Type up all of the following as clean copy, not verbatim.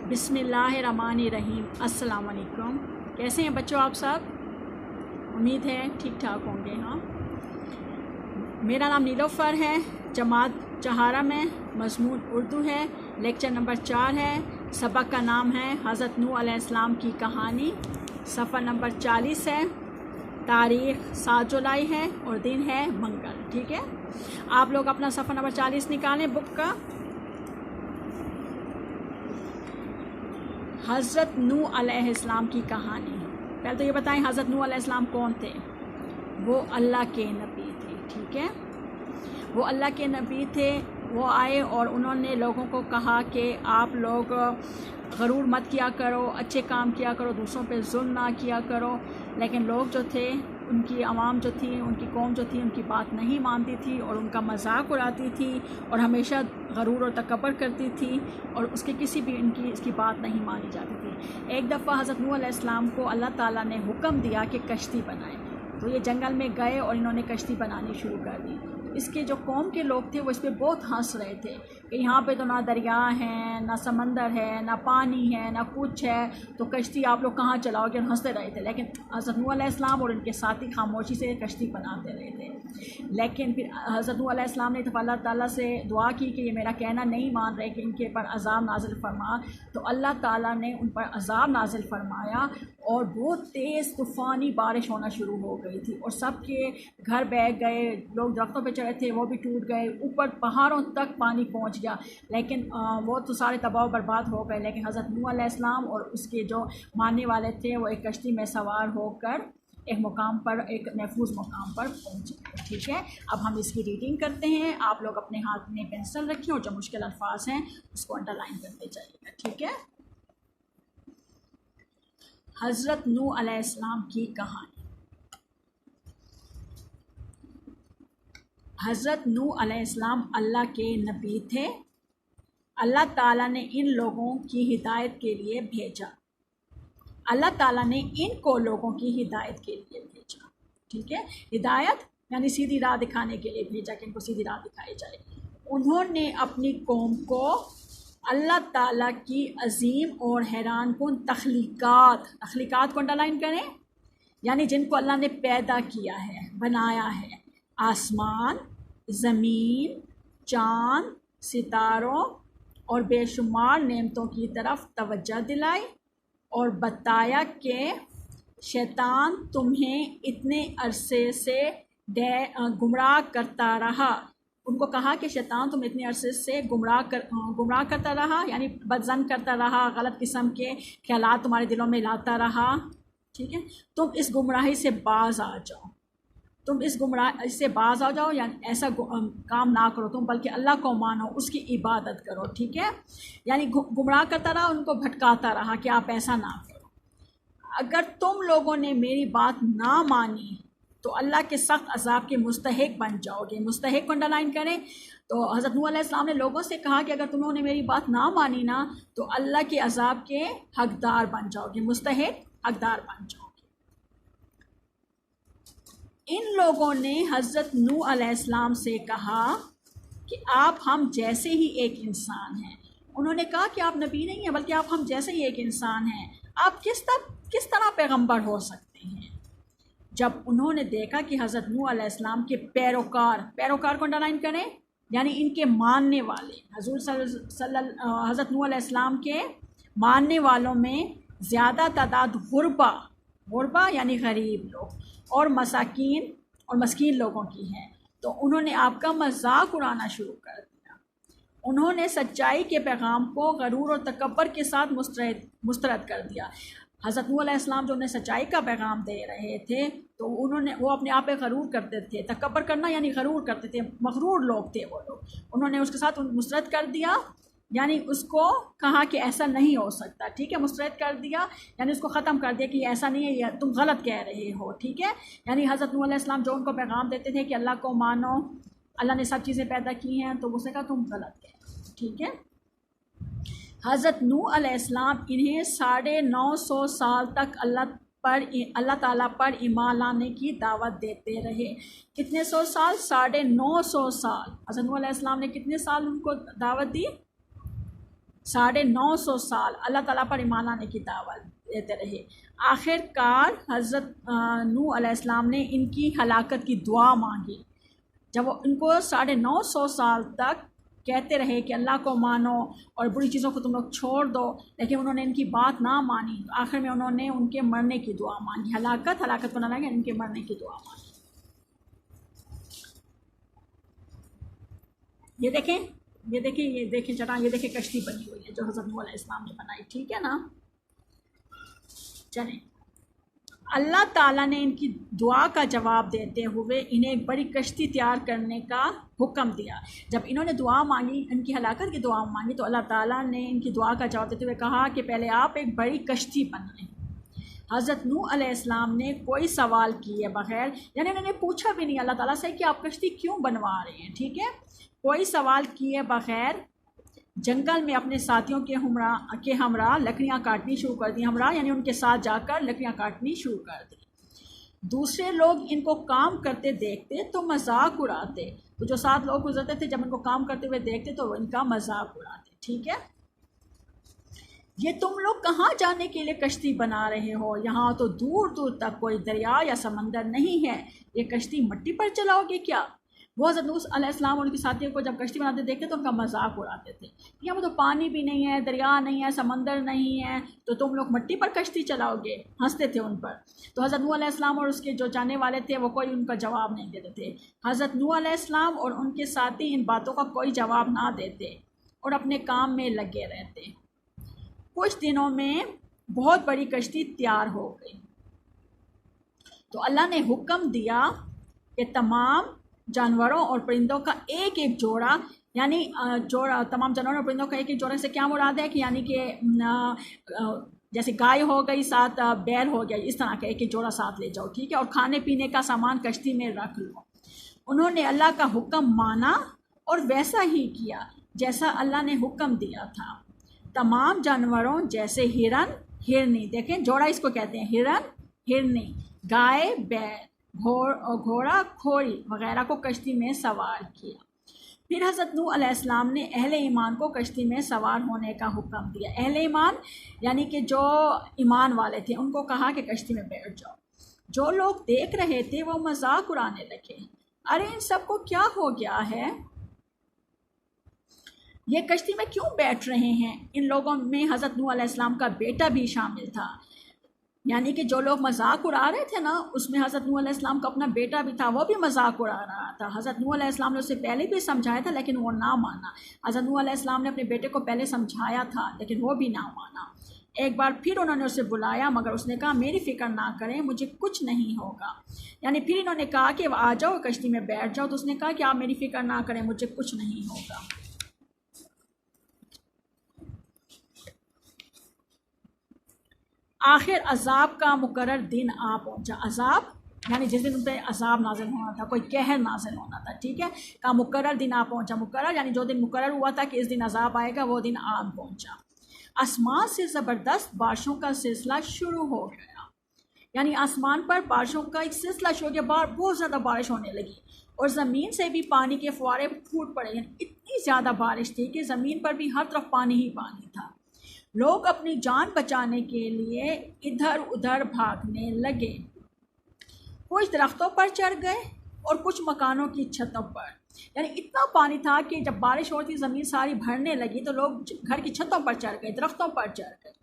बिस्मिल्लाहिर्रहमानिर्रहीम। अस्सलाम वालेकुम। कैसे हैं बच्चों आप सब? उम्मीद है ठीक ठाक होंगे। हाँ, मेरा नाम नीलोफ़र है, जमात चहारा में, मज़मून उर्दू है, लेक्चर नंबर 4 है। सबक का नाम है हज़रत नूह अलैहिस्सलाम की कहानी। सफ़र नंबर 40 है। तारीख़ 7 जुलाई है और दिन है मंगल। ठीक है, आप लोग अपना सफ़र नंबर 40 निकालें बुक का। हज़रत नूह अलैहिस्सलाम की कहानी। पहले तो ये बताएं हज़रत नूह अलैहिस्सलाम कौन थे? वो अल्लाह के नबी थे। ठीक है, वो अल्लाह के नबी थे। वो आए और उन्होंने लोगों को कहा कि आप लोग गरूर मत किया करो, अच्छे काम किया करो, दूसरों पे जुल्म ना किया करो। लेकिन लोग जो थे, उनकी आवाम जो थी, उनकी कौम जो थी, उनकी बात नहीं मानती थी और उनका मजाक उड़ाती थी और हमेशा गरूर और तकब्बुर करती थी और उसके किसी भी उनकी इसकी बात नहीं मानी जाती थी। एक दफ़ा हज़रत नूह अलैहिस्सलाम को अल्लाह ताला ने हुक्म दिया कि कश्ती बनाएं, तो ये जंगल में गए और इन्होंने कश्ती बनानी शुरू कर दी। इसके जो कौम के लोग थे वो इस पर बहुत हंस रहे थे कि यहाँ पे तो ना दरिया है, ना समंदर है, ना पानी है, ना कुछ है, तो कश्ती आप लोग कहाँ चलाओगे? हंसते रहे थे। लेकिन हज़रत नूह अलैहिस्सलाम और उनके साथी खामोशी से कश्ती बनाते रहे थे। लेकिन फिर हज़रत नूह अलैहिस्सलाम ने तो अल्लाह ताला से दुआ की कि ये मेरा कहना नहीं मान रहे कि इनके पर अज़ाब नाजिल फरमा। तो अल्लाह ताला ने उन पर अज़ाब नाजिल फरमाया और बहुत तेज़ तूफ़ानी बारिश होना शुरू हो गई थी और सबके घर बह गए। लोग दरख्तों पे चढ़े थे वो भी टूट गए, ऊपर पहाड़ों तक पानी पहुंच गया। लेकिन वो तो सारे तबाह बर्बाद हो गए। लेकिन हज़रत नूह अलैहिस्सलाम और उसके जो मानने वाले थे वो एक कश्ती में सवार होकर एक मुकाम पर, एक महफूज मुकाम पर पहुँच गए। ठीक है, अब हम इसकी रीडिंग करते हैं। आप लोग अपने हाथ में पेंसिल रखें और जो मुश्किल अल्फाज हैं उसको अंडरलाइन करते जाइएगा। ठीक है, हज़रत नूह अलैहिस्सलाम की कहानी। हज़रत नूह अलैहिस्सलाम अल्लाह के नबी थे। अल्लाह ताला ने इन लोगों की हिदायत के लिए भेजा। अल्लाह ताला ने इनको लोगों की हिदायत के लिए भेजा। ठीक है, हिदायत यानी सीधी राह दिखाने के लिए भेजा कि इनको सीधी राह दिखाई जाए। उन्होंने अपनी कौम को अल्लाह ताला की अजीम और हैरानकुन तख्लीक़ात को अंडरलाइन करें, यानी जिनको अल्लाह ने पैदा किया है, बनाया है। आसमान, ज़मीन, चाँद, सितारों और बेशुमार नेमतों की तरफ तवज्जो दिलाई और बताया कि शैतान तुम्हें इतने अरसे से गुमराह करता रहा। उनको कहा कि शैतान तुम इतने अरसे से गुमराह करता रहा, यानी बदज़न करता रहा, गलत किस्म के ख्यालात तुम्हारे दिलों में लाता रहा। ठीक है, तुम इस गुमराही से बाज आ जाओ, तुम इस गुमराह से बाज आ जाओ, यानी ऐसा काम ना करो तुम, बल्कि अल्लाह को मानो, उसकी इबादत करो। ठीक है, यानी गुमराह करता रहा, उनको भटकाता रहा कि आप ऐसा ना करो। अगर तुम लोगों ने मेरी बात ना मानी तो अल्लाह के सख्त अज़ाब के मुस्तहिक बन जाओगे। मुस्तहिक को अंडरलाइन करें। तो हज़रत नूह अलैहिस्सलाम ने लोगों से कहा कि अगर तुम लोगों ने मेरी बात ना मानी ना तो अल्लाह के अज़ाब के हकदार बन जाओगे, मुस्तहिक हकदार बन जाओगे। इन लोगों ने हज़रत नूह अलैहिस्सलाम से कहा कि आप हम जैसे ही एक इंसान हैं। उन्होंने कहा कि आप नबी नहीं हैं, बल्कि आप हम जैसे ही एक इंसान हैं। आप किस तरह पैगंबर हो सकते हैं? जब उन्होंने देखा कि हज़रत नूह अलैहिस्सलाम के पैरोकार को अंडरलाइन करें, यानी इनके मानने वाले, हज़रत नूह अलैहिस्सलाम के मानने वालों में ज़्यादा तादाद गुरबा यानी गरीब लोग और मस्कीन लोगों की है, तो उन्होंने आपका मजाक उड़ाना शुरू कर दिया। उन्होंने सच्चाई के पैगाम को गरूर और तकब्बुर के साथ मुस्तरद कर दिया। हज़रत नूह अलैहिस्सलाम जो उन्हें सच्चाई का पैगाम दे रहे थे, तो वो अपने आप पे गरूर करते थे। तकब्बुर करना यानी गरूर करते थे, मगरूर लोग थे वो लोग। उन्होंने उसके साथ मुस्तरद कर दिया, यानी उसको कहा कि ऐसा नहीं हो सकता। ठीक है, मुस्तरद कर दिया यानी उसको ख़त्म कर दिया कि ऐसा नहीं है, ये तुम गलत कह रहे हो। ठीक है, यानी हज़रत नूह अलैहिस्सलाम जो उनको पैगाम देते थे कि अल्लाह को मानो, अल्लाह ने सब चीज़ें पैदा की हैं, तो उसने कहा तुम गलत कह रहे हो। ठीक है, हज़रत नूह अलैहिस्सलाम इन्हें 950 साल तक अल्लाह ताला पर ईमान लाने की दावत देते रहे। कितने सौ साल? 950 साल। हज़रत नूह अलैहिस्सलाम ने कितने साल उनको दावत दी? 950 साल अल्लाह ताला पर ईमान लाने की दावत देते रहे। आखिरकार हज़रत नूह अलैहिस्सलाम ने इनकी हलाकत की दुआ मांगी। जब वो इनको 950 साल तक कहते रहे कि अल्लाह को मानो और बुरी चीज़ों को तुम लोग छोड़ दो, लेकिन उन्होंने इनकी बात ना मानी। आखिर में उन्होंने उनके मरने की दुआ मांगी। हलाकत को ना लगे, इनके मरने की दुआ मांगी। ये देखें चट्टान, ये देखें कश्ती बनी हुई है जो हज़रत नूह अलैहिस्सलाम ने बनाई। ठीक है ना। चलें, अल्लाह ताला ने इनकी दुआ का जवाब देते हुए इन्हें एक बड़ी कश्ती तैयार करने का हुक्म दिया। जब इन्होंने दुआ मांगी, इनकी हलाकत की दुआ मांगी, तो अल्लाह ताला ने इनकी दुआ का जवाब देते हुए कहा कि पहले आप एक बड़ी कश्ती बनाएं। हज़रत नूह अलैहिस्सलाम ने कोई सवाल किए बगैर, यानी उन्होंने पूछा भी नहीं अल्लाह ताला से कि आप कश्ती क्यों बनवा रहे हैं, ठीक है, कोई सवाल किए बगैर जंगल में अपने साथियों के हमरा लकड़ियाँ काटनी शुरू कर दी। हमरा यानी उनके साथ जाकर लकड़ियाँ काटनी शुरू कर दी। दूसरे लोग इनको काम करते देखते तो मजाक उड़ाते। तो जो 7 लोग गुजरते थे, जब इनको काम करते हुए देखते तो इनका मजाक उड़ाते। ठीक है, ये तुम लोग कहाँ जाने के लिए कश्ती बना रहे हो? यहाँ तो दूर दूर तक कोई दरिया या समंदर नहीं है, ये कश्ती मिट्टी पर चलाओगे क्या? वो हज़रत नूह अलैहिस्सलाम और उनके साथियों को जब कश्ती बनाते देखते तो उनका मजाक उड़ाते थे। यहाँ तो पानी भी नहीं है, दरिया नहीं है, समंदर नहीं है, तो तुम लोग मिट्टी पर कश्ती चलाओगे? हंसते थे उन पर। तो हज़रत नूह अलैहिस्सलाम और उसके जो जाने वाले थे वो कोई उनका जवाब नहीं देते थे। हज़रत नूह अलैहिस्सलाम और उनके साथी इन बातों का कोई जवाब ना देते और अपने काम में लगे रहते। कुछ दिनों में बहुत बड़ी कश्ती तैयार हो गई। तो अल्लाह ने हुक्म दिया कि तमाम जानवरों और परिंदों का एक एक जोड़ा, यानी तमाम जानवरों और परिंदों का एक एक जोड़ा से क्या मुराद है कि यानी कि जैसे गाय हो गई, साथ बैल हो गया, इस तरह का एक एक जोड़ा साथ ले जाओ। ठीक है, और खाने पीने का सामान कश्ती में रख लो। उन्होंने अल्लाह का हुक्म माना और वैसा ही किया जैसा अल्लाह ने हुक्म दिया था। तमाम जानवरों जैसे हिरन, हिरनी, देखें जोड़ा इसको कहते हैं, हिरन, हिरनी, गाय, बैल, घोड़ा, खोरी वगैरह को कश्ती में सवार किया। फिर हज़रत नूह अलैहिस्सलाम ने अहले ईमान को कश्ती में सवार होने का हुक्म दिया। अहले ईमान यानी कि जो ईमान वाले थे, उनको कहा कि कश्ती में बैठ जाओ। जो लोग देख रहे थे वो मजाक उड़ाने लगे, अरे इन सबको क्या हो गया है, ये कश्ती में क्यों बैठ रहे हैं? इन लोगों में हज़रत नूह अलैहिस्सलाम का बेटा भी शामिल था। यानी कि जो लोग मजाक उड़ा रहे थे ना, उसमें हज़रत नूह अलैहिस्सलाम का अपना बेटा भी था, वो भी मजाक उड़ा रहा था। हज़रत नूह अलैहिस्सलाम ने उसे पहले भी समझाया था लेकिन वो ना माना। हज़रत नूह अलैहिस्सलाम ने अपने बेटे को पहले समझाया था लेकिन वो भी ना माना। एक बार फिर उन्होंने उसे बुलाया मगर उसने कहा मेरी फ़िक्र ना करें, मुझे कुछ नहीं होगा। यानी फिर इन्होंने कहा कि आ जाओ कश्ती में बैठ जाओ, तो उसने कहा कि आप मेरी फ़िक्र ना करें, मुझे कुछ नहीं होगा। आखिर अजाब का मुकर्रर दिन आ पहुंचा। अजाब यानी जिस दिन उन पर अजाब नाजिल होना था, कोई कहर नाजिल होना था। ठीक है, का मुकर्रर दिन आ पहुंचा। मुकर्रर यानी जो दिन मुकर्रर हुआ था कि इस दिन अजाब आएगा, वो दिन आ पहुंचा। आसमान से ज़बरदस्त बारिशों का सिलसिला शुरू हो गया। यानी आसमान पर बारिशों का एक सिलसिला शुरू हो गया, बहुत ज़्यादा बारिश होने लगी और ज़मीन से भी पानी के फुहारे फूट पड़े। यानी इतनी ज़्यादा बारिश थी कि ज़मीन पर भी हर तरफ पानी ही पानी था। लोग अपनी जान बचाने के लिए इधर उधर भागने लगे। कुछ दरख्तों पर चढ़ गए और कुछ मकानों की छतों पर। यानी इतना पानी था कि जब बारिश होती ज़मीन सारी भरने लगी तो लोग घर की छतों पर चढ़ गए, दरख्तों पर चढ़ गए।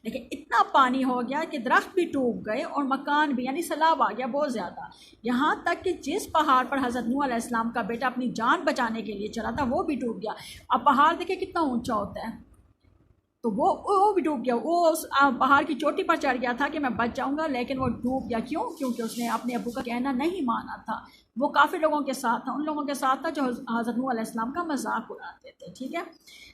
लेकिन इतना पानी हो गया कि दरख्त भी डूब गए और मकान भी, यानी सैलाब आ गया बहुत ज़्यादा। यहाँ तक कि जिस पहाड़ पर हज़रत नूह अलैहिस्सलाम का बेटा अपनी जान बचाने के लिए चला था वो भी डूब गया। अब पहाड़ देखिए कितना ऊंचा होता है, तो वो भी डूब गया। वो उस पहाड़ की चोटी पर चढ़ गया था कि मैं बच जाऊंगा, लेकिन वो डूब गया। क्यों? क्योंकि उसने अपने अब्बू का कहना नहीं माना था। वो काफ़ी लोगों के साथ था, उन लोगों के साथ था जो हज़रत नूह अलैहिस्सलाम का मजाक उड़ाते थे। ठीक है,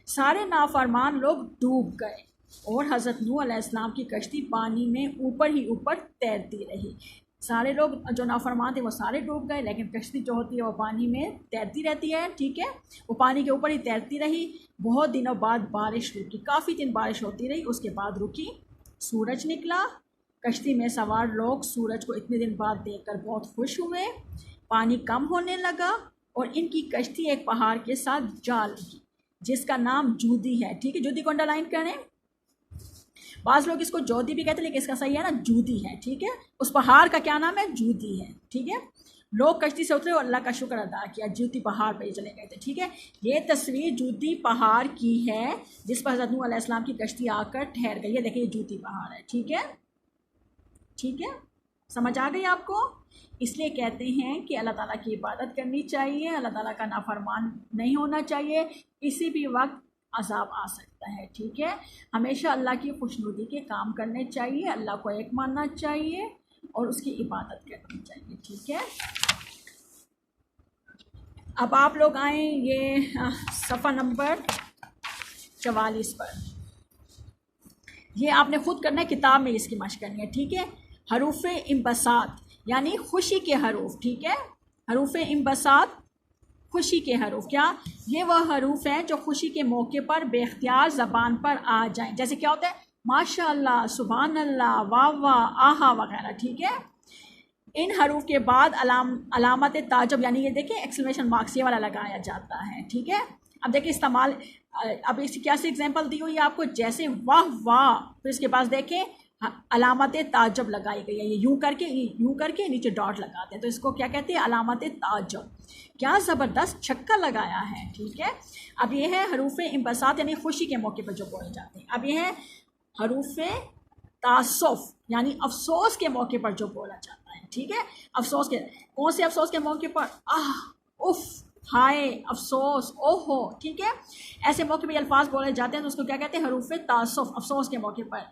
सारे नाफरमान लोग डूब गए और हज़रत नूह अलैहिस्सलाम की कश्ती पानी में ऊपर ही ऊपर तैरती रही। सारे लोग जो नाफरमान थे वो सारे डूब गए, लेकिन कश्ती जो होती है वो पानी में तैरती रहती है। ठीक है, वो पानी के ऊपर ही तैरती रही। बहुत दिनों बाद बारिश रुकी, काफ़ी दिन बारिश होती रही, उसके बाद रुकी। सूरज निकला। कश्ती में सवार लोग सूरज को इतने दिन बाद देखकर बहुत खुश हुए। पानी कम होने लगा और इनकी कश्ती एक पहाड़ के साथ जा लगी। जिसका नाम जूदी है, ठीक है। जूदी को अंडरलाइन करें। बाज़ लोग इसको जोदी भी कहते हैं, लेकिन इसका सही है ना जूदी है, ठीक है। उस पहाड़ का क्या नाम है? जूदी है, ठीक है। लोग कश्ती से उतरे और अल्लाह का शुक्र अदा किया, जूदी पहाड़ पर चले गए थे, ठीक है। ये तस्वीर जूदी पहाड़ की है जिस पर हज़रत नूह अलैहिस्सलाम की कश्ती आकर ठहर गई है। देखिए ये जूदी पहाड़ है, ठीक है, ठीक है। समझ आ गई आपको? इसलिए कहते हैं कि अल्लाह ताला की इबादत करनी चाहिए, अल्लाह ताला का नाफरमान नहीं होना चाहिए, किसी भी वक्त अजाब आ सकता है, ठीक है। हमेशा अल्लाह की खुशनुदी के काम करने चाहिए, अल्लाह को एक मानना चाहिए और उसकी इबादत करनी चाहिए, ठीक है। अब आप लोग आए ये सफ़ा नंबर 44 पर। ये आपने ख़ुद करना है, किताब में इसकी मशक़ करनी है, ठीक है। हरूफ इम्बसात यानी खुशी के हरूफ, ठीक है। हरूफ इम्बसात खुशी के हरूफ, क्या ये वह हरूफ हैं जो खुशी के मौके पर बेख्तियार ज़बान पर आ जाएं। जैसे क्या होता है? माशाअल्लाह, सुभान अल्लाह, वाह वाह, आहा वगैरह, ठीक है। इन हरूफ के बाद अलामत ताजब यानी ये देखिए एक्सक्लेमेशन मार्क्स ये वाला लगाया जाता है, ठीक है। अब देखिए इस्तेमाल, अब इसकी क्या सी एग्जांपल दी हुई है आपको, जैसे वाह वाह, फिर इसके पास देखें अलामत ताजब लगाई गई है। ये यूँ करके नीचे डॉट लगाते हैं, तो इसको क्या कहते हैं? अलामत ताजब। क्या ज़बरदस्त छक्का लगाया है, ठीक है। अब ये है हरूफ इम्बसात यानी खुशी के मौके पर जो बोले जाते हैं। अब ये है हरूफ तासुफ यानी अफसोस के मौके पर जो बोला जाता है, ठीक है। अफसोस के, कौन से अफसोस के मौके पर? आह, उफ, हाय, अफसोस, ओहो, ठीक है। ऐसे मौके पर अल्फाज बोले जाते हैं तो उसको क्या कहते हैं? हरूफ तासुफ, अफसोस के मौके पर।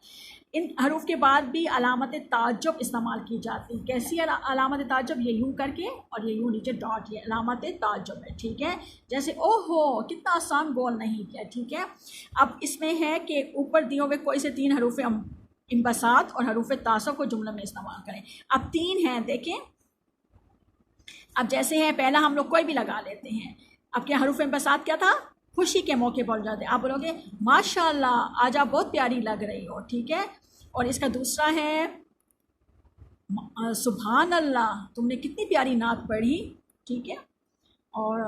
इन हरूफ के बाद भी अलामत ताज्जुब इस्तेमाल की जाती है। कैसी अलामत ताज्जुब? ये यूँ करके और ये यूँ नीचे डॉट, ये अलामत ताज्जुब है, ठीक है। जैसे ओहो, कितना आसान बोल नहीं किया, ठीक है। अब इसमें है कि ऊपर दिए हुए कोई से 3 हरूफ इम्बसात और हरूफ तासुफ को जुमले में इस्तेमाल करें। अब 3 हैं, देखें। अब जैसे है पहला हम लोग कोई भी लगा लेते हैं। अब क्या हरूफ इम्बसात क्या था? खुशी के मौके बोल जाते हैं। आप बोलोगे माशाअल्लाह, आज आप बहुत प्यारी लग रही हो, ठीक है। और इसका दूसरा है सुभान अल्लाह, तुमने कितनी प्यारी नात पढ़ी, ठीक है। और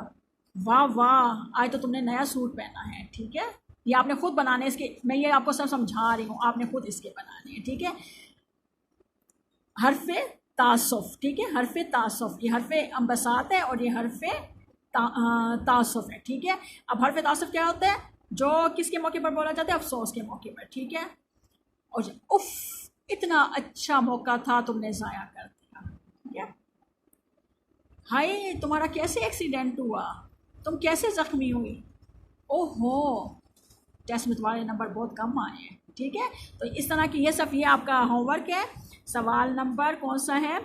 वाह वाह, आज तो तुमने नया सूट पहना है, ठीक है। ये आपने खुद बनाने, इसके मैं ये आपको सब समझा रही हूँ, आपने खुद इसके बनाने हैं, ठीक है। हर्फ तासुफ, ठीक है। हर्फ तासुफ, ये हर्फ अम्बसात है और ये हर्फ तासुफ है, ठीक है। अब हर्फ तासुफ क्या होता है? जो किसके मौके पर बोला जाता है? अफसोस के मौके पर, ठीक है। और उफ, इतना अच्छा मौका था, तुमने ज़ाया कर दिया, ठीक है। हाय, तुम्हारा कैसे एक्सीडेंट हुआ, तुम कैसे ज़ख्मी हुई, ओहो, टेस्ट में तुम्हारे नंबर बहुत कम आए हैं, ठीक है। तो इस तरह की ये सब, ये आपका होमवर्क है। सवाल नंबर कौन सा है?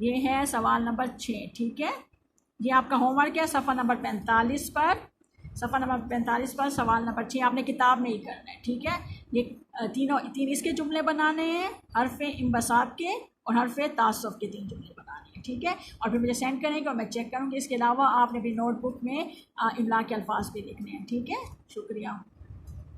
ये है सवाल नंबर 6, ठीक है। ये आपका होमवर्क है सफ़ा नंबर 45 पर। सफ़ा नंबर 45 पर सवाल नंबर 6 आपने किताब में ही करना है, ठीक है। ये तीन इसके जुमले बनाने हैं, हर्फ इम्बसात के और हर्फ तासुफ के 3 जुमले बनाने हैं, ठीक है। और फिर मुझे सेंड करेंगे और मैं चेक करूँगी। इसके अलावा आपने भी नोटबुक में इमला के अल्फाज भी लिखने हैं, ठीक है। शुक्रिया।